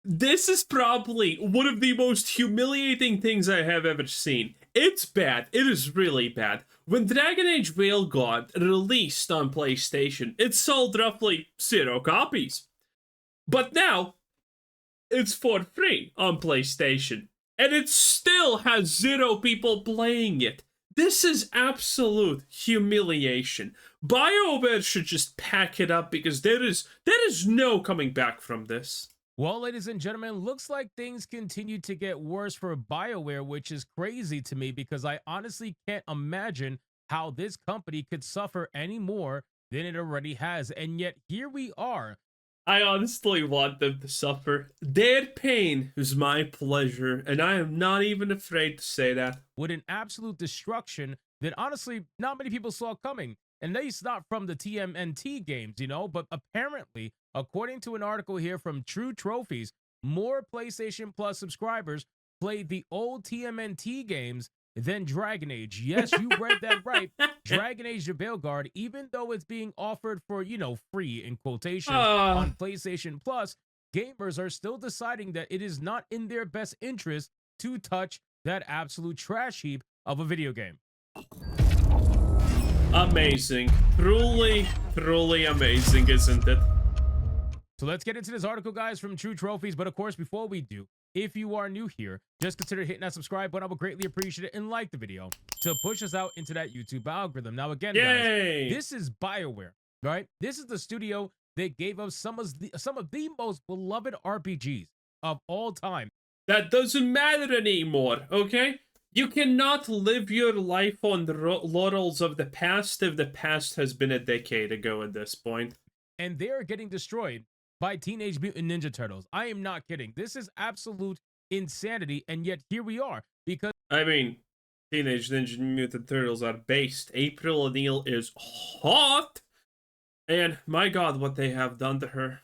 This is probably one of the most humiliating things I have ever seen. It's bad. It is really bad. When Dragon Age Veilguard released on PlayStation, it sold roughly 0 copies. But now, it's for free on PlayStation, and it still has 0 people playing it. This is absolute humiliation. BioWare should just pack it up because there is no coming back from this. Well, ladies and gentlemen, looks like things continue to get worse for BioWare, which is crazy to me because I honestly can't imagine how this company could suffer any more than it already has. And yet here we are. I honestly want them to suffer. Their pain is my pleasure, and I am not even afraid to say that. With an absolute destruction that honestly not many people saw coming. And at least not from the TMNT games, but apparently, according to an article here from True Trophies, more PlayStation Plus subscribers played the old TMNT games than Dragon Age. Yes, you read that right. Dragon Age the Veilguard, even though it's being offered for, free in quotations on PlayStation Plus, gamers are still deciding that it is not in their best interest to touch that absolute trash heap of a video game. Amazing. Truly, truly amazing, isn't it? So let's get into this article, guys, from True Trophies. But of course, before we do, if you are new here, just consider hitting that subscribe button. I would greatly appreciate it and like the video to push us out into that YouTube algorithm. Now, again, Yay! guys, this is BioWare, right? This is the studio that gave us some of the most beloved RPGs of all time. That doesn't matter anymore, okay? You cannot live your life on the laurels of the past if the past has been a decade ago at this point. And they're getting destroyed by Teenage Mutant Ninja Turtles. I am not kidding. This is absolute insanity, and yet here we are. Because I mean, Teenage Ninja Mutant Turtles are based. April O'Neil is hot, and my God, what they have done to her.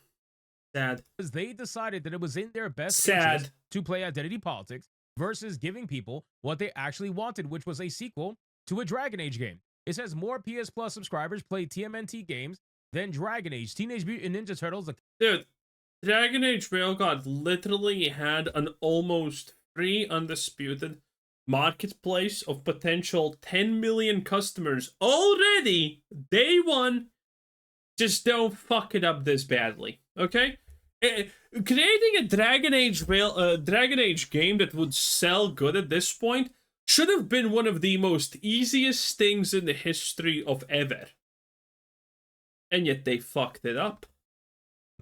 Sad. Because they decided that it was in their best interest interest to play identity politics versus giving people what they actually wanted, which was a sequel to a Dragon Age game. It says more PS Plus subscribers play TMNT games than Dragon Age. Teenage Mutant Ninja Turtles. Dude, Dragon Age Veilguard literally had an almost free, undisputed marketplace of potential 10 million customers already. Day one. Just don't fuck it up this badly, okay? Creating a Dragon Age game that would sell good at this point should have been one of the most easiest things in the history of ever. And yet they fucked it up.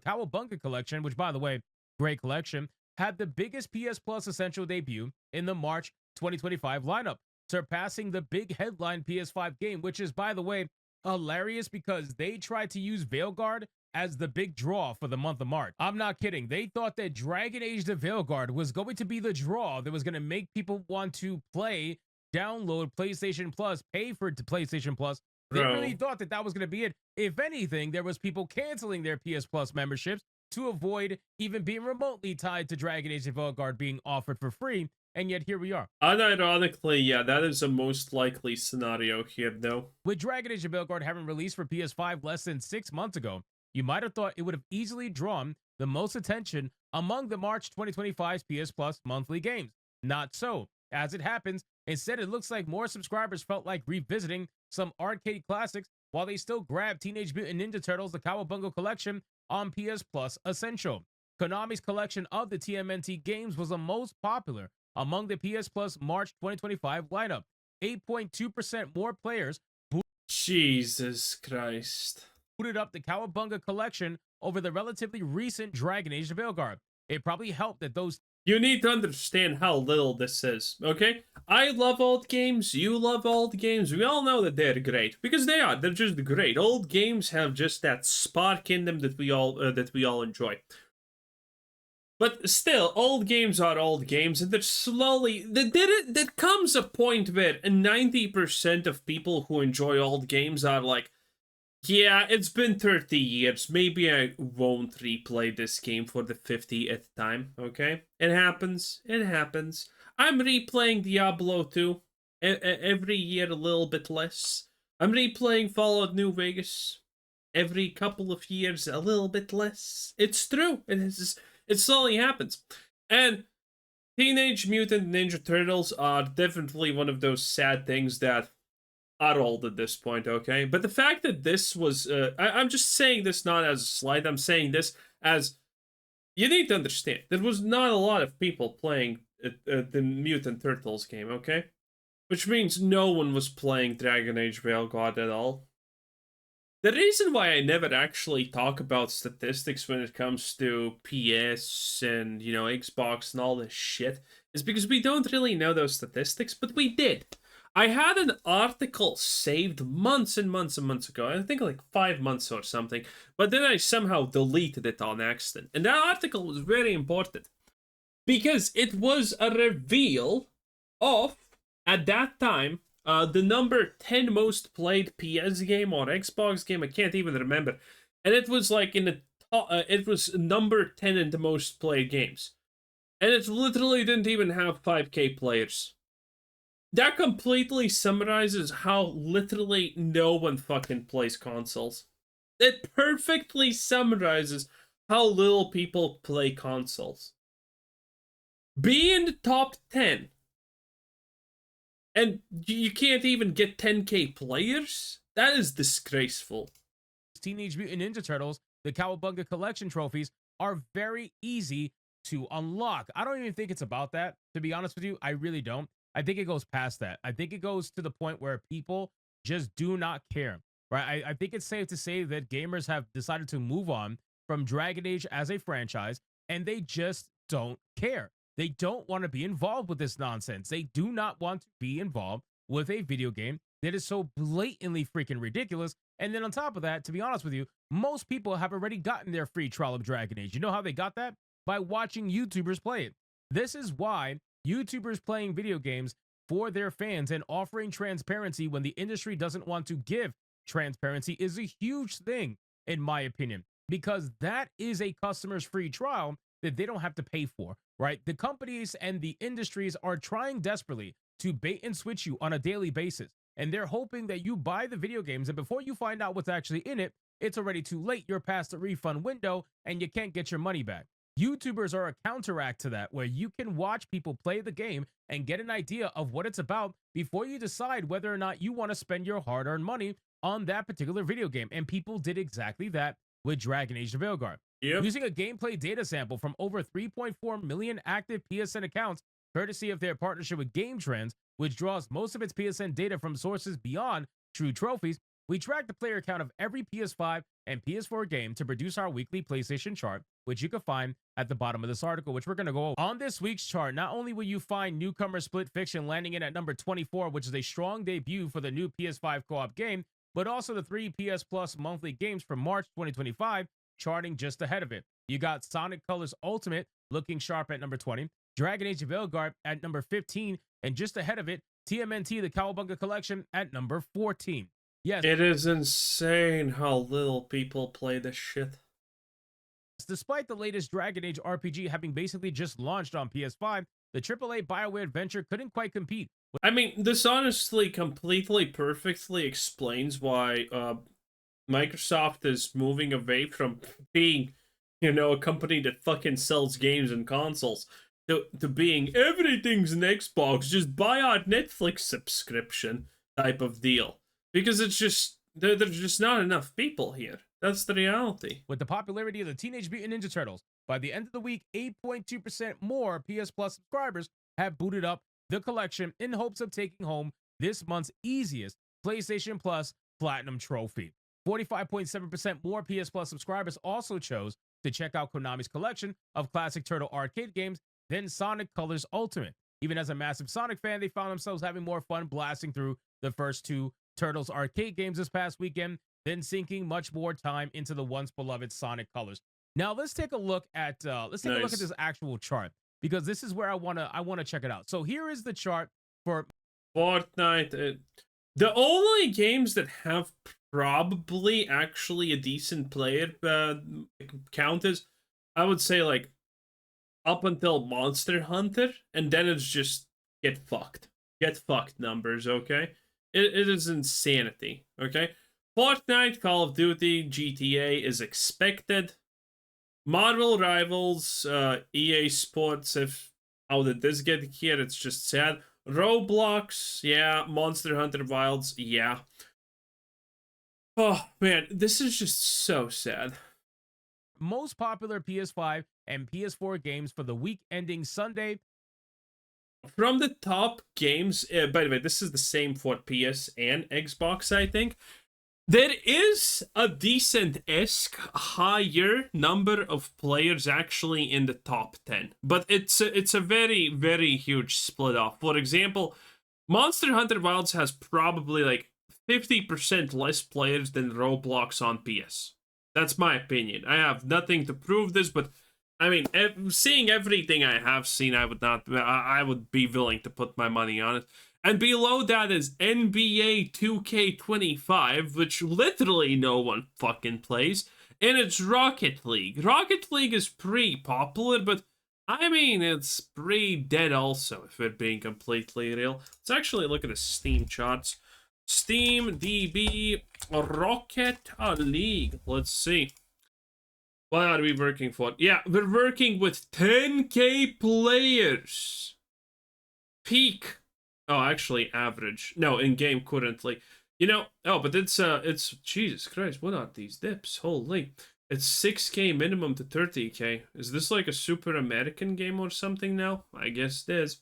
Cowabunga collection, which by the way, great collection, had the biggest PS Plus Essential debut in the March 2025 lineup, surpassing the big headline PS5 game, which is, by the way, hilarious because they tried to use Veilguard as the big draw for the month of March. I'm not kidding. They thought that Dragon Age the Veilguard was going to be the draw that was going to make people want to play, download PlayStation Plus, pay for PlayStation Plus. They really thought that was going to be it. If anything, there was people canceling their PS Plus memberships to avoid even being remotely tied to Dragon Age the Veilguard being offered for free. And yet here we are. Unironically, yeah, that is a most likely scenario here, though. With Dragon Age the Veilguard having released for PS5 less than 6 months ago, you might have thought it would have easily drawn the most attention among the March 2025's PS Plus monthly games. Not so. As it happens, instead it looks like more subscribers felt like revisiting some arcade classics while they still grabbed Teenage Mutant Ninja Turtles the Cowabunga collection on PS Plus Essential. Konami's collection of the TMNT games was the most popular among the PS Plus March 2025 lineup. 8.2% more players Jesus Christ. booted up the Cowabunga collection over the relatively recent Dragon Age the Veilguard. It probably helped that those... You need to understand how little this is, okay? I love old games, you love old games, we all know that they're great, because they are, they're just great. Old games have just that spark in them that we all enjoy. But still, old games are old games, and they're slowly... There comes a point where 90% of people who enjoy old games are like, yeah, it's been 30 years. Maybe I won't replay this game for the 50th time, okay? It happens. It happens. I'm replaying Diablo 2 every year a little bit less. I'm replaying Fallout New Vegas every couple of years a little bit less. It's true. It slowly happens. And Teenage Mutant Ninja Turtles are definitely one of those sad things that are old at this point, okay? But the fact that this was, I'm just saying this not as a slight, I'm saying this as, you need to understand, there was not a lot of people playing the Mutant Turtles game, okay? Which means no one was playing Dragon Age Veilguard at all. The reason why I never actually talk about statistics when it comes to PS and, Xbox and all this shit is because we don't really know those statistics, but we did. I had an article saved months and months and months ago, I think like 5 months or something, but then I somehow deleted it on accident. And that article was very important because it was a reveal of, at that time, the number 10 most played PS game or Xbox game, I can't even remember. And it was like in the top, it was number 10 in the most played games. And it literally didn't even have 5K players. That completely summarizes how literally no one fucking plays consoles. It perfectly summarizes how little people play consoles. Be in the top 10 and you can't even get 10K players? That is disgraceful. Teenage Mutant Ninja Turtles, the Cowabunga Collection trophies, are very easy to unlock. I don't even think it's about that, to be honest with you. I really don't. I think it goes past that. I think it goes to the point where people just do not care, right? I think it's safe to say that gamers have decided to move on from Dragon Age as a franchise, and they just don't care. They don't want to be involved with this nonsense. They do not want to be involved with a video game that is so blatantly freaking ridiculous. And then on top of that, to be honest with you, most people have already gotten their free trial of Dragon Age. You know how they got that? By watching YouTubers play it. This is why YouTubers playing video games for their fans and offering transparency when the industry doesn't want to give transparency is a huge thing, in my opinion, because that is a customer's free trial that they don't have to pay for, right? The companies and the industries are trying desperately to bait and switch you on a daily basis. And they're hoping that you buy the video games, and before you find out what's actually in it, it's already too late. You're past the refund window and you can't get your money back. YouTubers are a counteract to that, where you can watch people play the game and get an idea of what it's about before you decide whether or not you want to spend your hard-earned money on that particular video game. And people did exactly that with Dragon Age: The Veilguard. Yep. Using a gameplay data sample from over 3.4 million active PSN accounts, courtesy of their partnership with Game Trends, which draws most of its PSN data from sources beyond true trophies, we track the player count of every PS5 and PS4 game to produce our weekly PlayStation chart, which you can find at the bottom of this article, which we're going to go over. On this week's chart, not only will you find newcomer Split Fiction landing in at number 24, which is a strong debut for the new PS5 co-op game, but also the 3 PS Plus monthly games from March 2025 charting just ahead of it. You got Sonic Colors Ultimate looking sharp at number 20, Dragon Age Veilguard at number 15, and just ahead of it, TMNT, the Cowabunga Collection, at number 14. Yes. It is insane how little people play this shit. Despite the latest Dragon Age RPG having basically just launched on PS5, the AAA BioWare adventure couldn't quite compete. I mean, this honestly completely perfectly explains why Microsoft is moving away from being, a company that fucking sells games and consoles to being everything's an Xbox, just buy our Netflix subscription type of deal. Because it's just, there's just not enough people here. That's the reality. With the popularity of the Teenage Mutant Ninja Turtles, by the end of the week, 8.2% more PS Plus subscribers have booted up the collection in hopes of taking home this month's easiest PlayStation Plus Platinum trophy. 45.7% more PS Plus subscribers also chose to check out Konami's collection of classic Turtle arcade games than Sonic Colors Ultimate. Even as a massive Sonic fan, they found themselves having more fun blasting through the first two Turtles arcade games this past weekend than sinking much more time into the once beloved Sonic Colors. Now let's take a look at a look at this actual chart, because this is where I wanna check it out. So here is the chart for Fortnite. The only games that have probably actually a decent player count is, I would say, like, up until Monster Hunter, and then it's just get fucked numbers. Okay, it is insanity. Okay, Fortnite, Call of Duty, GTA is expected. Marvel Rivals, EA Sports, if how did this get here? It's just sad. Roblox, yeah. Monster Hunter Wilds, yeah. Oh man, this is just so sad. Most popular PS5 and PS4 games for the week ending Sunday. From the top games, by the way, this is the same for PS and Xbox, I think. There is a decent-esque higher number of players actually in the top 10, but it's a very, very huge split off. For example, Monster Hunter Wilds has probably like 50% less players than Roblox on PS. That's my opinion. I have nothing to prove this, but I mean, seeing everything I have seen, I would not. I would be willing to put my money on it. And below that is NBA 2K25, which literally no one fucking plays. And it's Rocket League. Rocket League is pretty popular, but I mean, it's pretty dead also, if we're being completely real. Let's actually look at the Steam charts. Steam DB Rocket League. Let's see. What are we working for? Yeah, we're working with 10k players. Peak. Oh, actually, average. No, in game currently. You know, oh, but it's Jesus Christ, what are these dips? Holy. It's 6k minimum to 30k. Is this like a super American game or something now? I guess it is.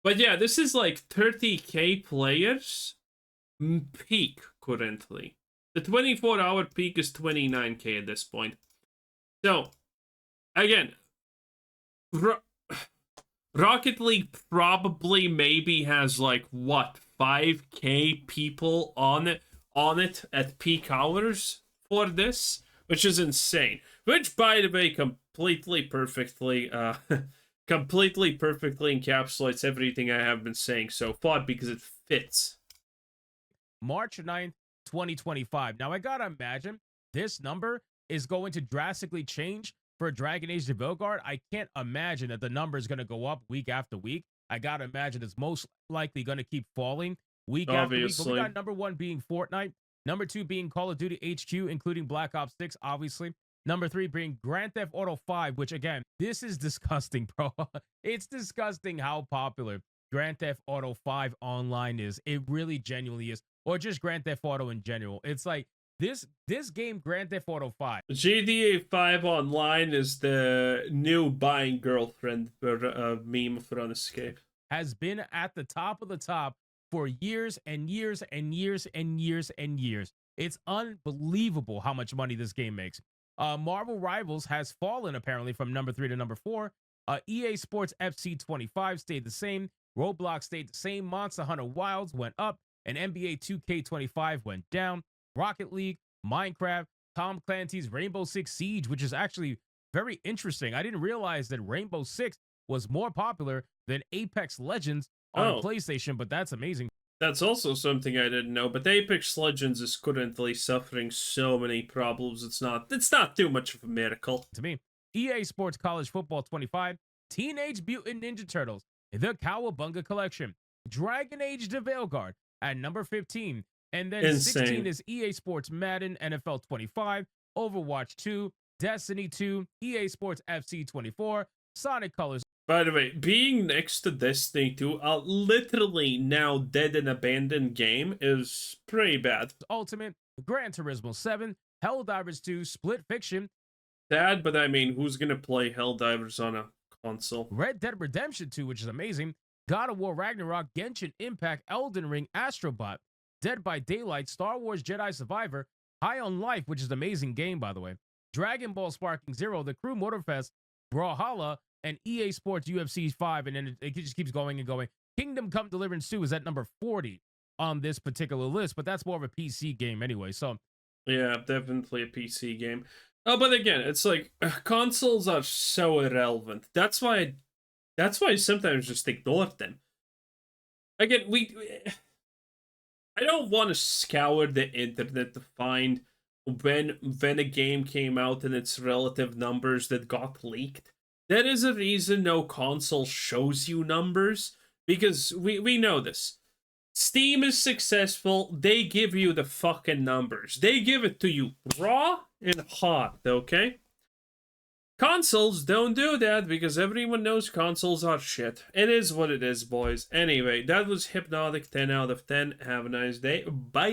But yeah, this is like 30k players peak currently. The 24-hour peak is 29k at this point. So, again, Rocket League probably maybe has like what 5k people on it at peak hours for this, which is insane. Which, by the way, completely perfectly encapsulates everything I have been saying so far because it fits. March 9th, 2025. Now I gotta imagine this number is going to drastically change for Dragon Age the Veilguard. I can't imagine that the number is going to go up week after week. I gotta imagine it's most likely going to keep falling week after week. But we got number 1 being Fortnite, number 2 being Call of Duty HQ, including Black Ops 6, obviously. Number 3 being Grand Theft Auto 5, which again, this is disgusting, bro. It's disgusting how popular Grand Theft Auto 5 online is. It really genuinely is. Or just Grand Theft Auto in general. It's like this game, Grand Theft Auto 5. GTA 5 Online is the new buying girlfriend meme for Escape. Has been at the top of the top for years and years and years and years and years. It's unbelievable how much money this game makes. Marvel Rivals has fallen apparently from number 3 to number 4. EA Sports FC 25 stayed the same. Roblox stayed the same. Monster Hunter Wilds went up. And NBA 2K25 went down. Rocket League, Minecraft, Tom Clancy's Rainbow Six Siege, which is actually very interesting. I didn't realize that Rainbow Six was more popular than Apex Legends on PlayStation, but that's amazing. That's also something I didn't know, but Apex Legends is currently suffering so many problems. It's not too much of a miracle. To me, EA Sports College Football 25, Teenage Mutant Ninja Turtles, the Cowabunga Collection, Dragon Age the Veilguard at number 15. And then Insane. 16 is EA Sports Madden NFL 25, Overwatch 2, Destiny 2, EA Sports FC 24, Sonic Colors. By the way, being next to Destiny 2, a literally now dead and abandoned game, is pretty bad. Ultimate, Gran Turismo 7, Helldivers 2, Split Fiction. Sad, but I mean, who's gonna play Helldivers on a console? Red Dead Redemption 2, which is amazing. God of War Ragnarok, Genshin Impact, Elden Ring, Astrobot, Dead by Daylight, Star Wars Jedi Survivor, High on Life, which is an amazing game, by the way. Dragon Ball Sparking Zero, The Crew Motorfest, Brawlhalla, and EA Sports UFC 5, and then it just keeps going and going. Kingdom Come Deliverance 2 is at number 40 on this particular list, but that's more of a PC game anyway, so. Yeah, definitely a PC game. Oh, but again, it's like, consoles are so irrelevant. That's why I sometimes just ignore them. Again, I don't want to scour the internet to find when a game came out and its relative numbers that got leaked. There is a reason no console shows you numbers, because we know this. Steam is successful, they give you the fucking numbers. They give it to you raw and hot, okay? Consoles don't do that because everyone knows consoles are shit. It is what it is, boys. Anyway, that was Hypnotic 10 out of 10. Have a nice day. Bye.